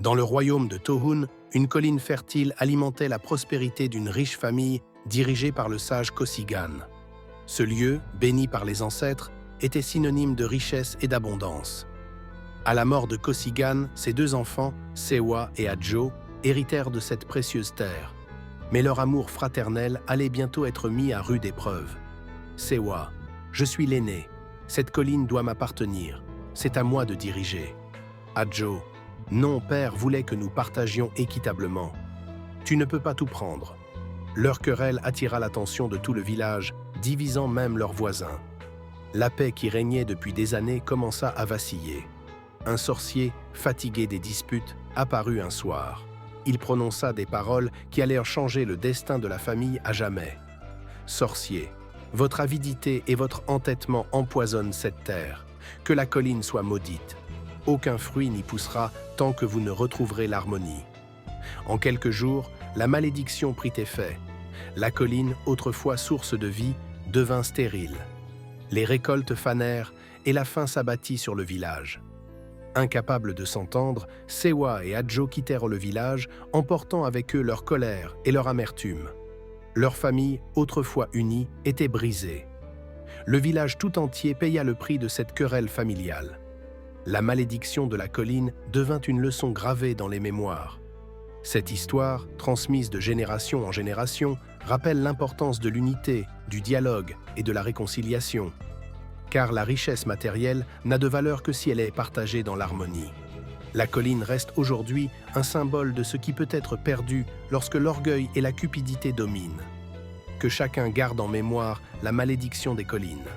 Dans le royaume de Tohun, une colline fertile alimentait la prospérité d'une riche famille dirigée par le sage Kosigan. Ce lieu, béni par les ancêtres, était synonyme de richesse et d'abondance. À la mort de Kosigan, ses deux enfants, Sewa et Adjo, héritèrent de cette précieuse terre. Mais leur amour fraternel allait bientôt être mis à rude épreuve. Sewa, je suis l'aîné. Cette colline doit m'appartenir. C'est à moi de diriger. Adjo, non, père voulait que nous partagions équitablement. Tu ne peux pas tout prendre. Leur querelle attira l'attention de tout le village, divisant même leurs voisins. La paix qui régnait depuis des années commença à vaciller. Un sorcier, fatigué des disputes, apparut un soir. Il prononça des paroles qui allèrent changer le destin de la famille à jamais. « Sorcier, votre avidité et votre entêtement empoisonnent cette terre. Que la colline soit maudite. Aucun fruit n'y poussera tant que vous ne retrouverez l'harmonie. » En quelques jours, la malédiction prit effet. La colline, autrefois source de vie, devint stérile. Les récoltes fanèrent et la faim s'abattit sur le village. Incapables de s'entendre, Sewa et Adjo quittèrent le village, emportant avec eux leur colère et leur amertume. Leur famille, autrefois unie, était brisée. Le village tout entier paya le prix de cette querelle familiale. La malédiction de la colline devint une leçon gravée dans les mémoires. Cette histoire, transmise de génération en génération, rappelle l'importance de l'unité, du dialogue et de la réconciliation. Car la richesse matérielle n'a de valeur que si elle est partagée dans l'harmonie. La colline reste aujourd'hui un symbole de ce qui peut être perdu lorsque l'orgueil et la cupidité dominent. Que chacun garde en mémoire la malédiction des collines.